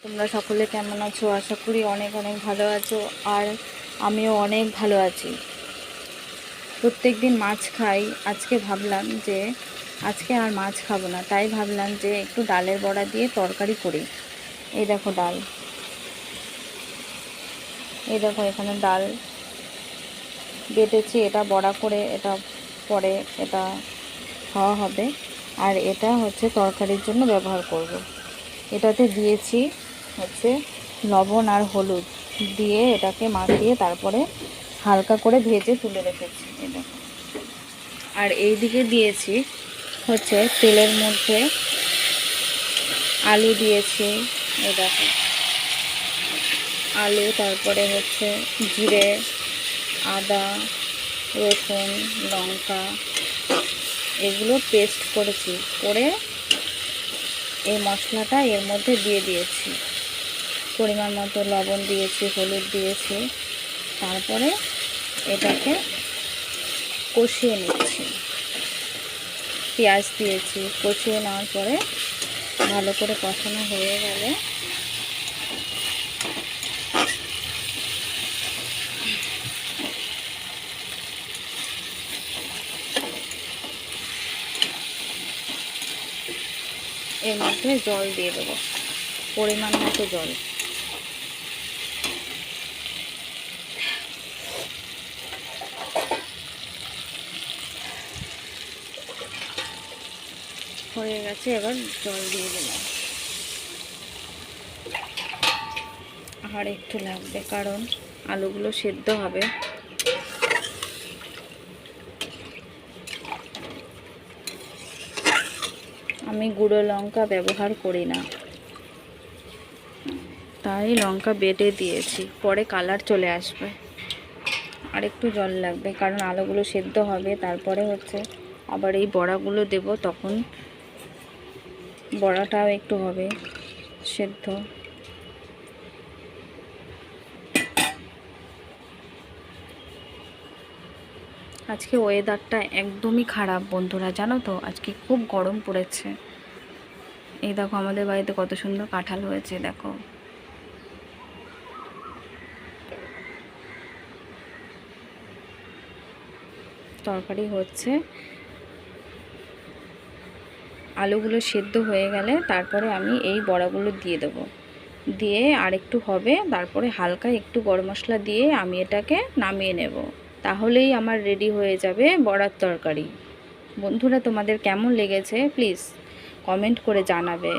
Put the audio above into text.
তোমরা সকলে কেমন আছো? আশা করি অনেক অনেক ভালো আছো। আর আমিও অনেক ভালো আছি। প্রত্যেক দিন মাছ খাই, আজকে ভাবলাম যে আজকে আর মাছ খাবো না। তাই ভাবলাম যে একটু ডালের বড়া দিয়ে তরকারি করি। এই দেখো ডাল, এই দেখো এখানে ডাল বেটেছি, এটা বড়া করে এটা পরে এটা খাওয়া হবে। আর এটা হচ্ছে তরকারির জন্য ব্যবহার করব। এটাতে দিয়েছি হচ্ছে লবণ আর হলুদ দিয়ে এটাকে মাখিয়ে তারপরে হালকা করে ভেজে তুলে রেখেছি। এই দেখো। আর এই দিকে দিয়েছি হচ্ছে তেলের মধ্যে আলু দিয়েছি। এই দেখো আলু, তারপরে হচ্ছে জিরে, আদা, রসুন, লঙ্কা এগুলো পেস্ট করেছি, করে এই মশলাটা এর মধ্যে দিয়ে দিয়েছি। পরিমাণ মতো লবণ দিয়েছি, হলুদ দিয়েছি, তারপরে এটাকে কষিয়ে নিচ্ছি। পেঁয়াজ দিয়েছি, কষিয়ে নেওয়ার পরে ভালো করে কষানো হয়ে গেলে এর মধ্যে জল দিয়ে দেবো, পরিমাণ মতো জল। হয়ে গেছে, এবার জল দিয়ে দিলাম। আর একটু লাগবে কারণ আলুগুলো সেদ্ধ হবে। আমি গুঁড়ো লঙ্কা ব্যবহার করি না, তাই লঙ্কা বেটে দিয়েছি, পরে কালার চলে আসবে। আর একটু জল লাগবে কারণ আলুগুলো সেদ্ধ হবে, তারপরে হচ্ছে আবার এই বড়াগুলো দেব, তখন বড়াটাও একটু হবে সেদ্ধ। আজকে ওয়েদারটা একদমই খারাপ বন্ধুরা, জানো তো আজকে খুব গরম পড়েছে। এই দেখো আমাদের বাড়িতে কত সুন্দর কাঁঠাল হয়েছে, দেখো। তরকারি হচ্ছে, আলুগুলো সেদ্ধ হয়ে গেলে তারপরে আমি এই বড়াগুলো দিয়ে দেবো, দিয়ে আর একটু হবে, তারপরে হালকা একটু গরম মশলা দিয়ে আমি এটাকে নামিয়ে নেব। তাহলেই আমার রেডি হয়ে যাবে বড়ার তরকারি। বন্ধুরা, তোমাদের কেমন লেগেছে প্লিজ কমেন্ট করে জানাবে।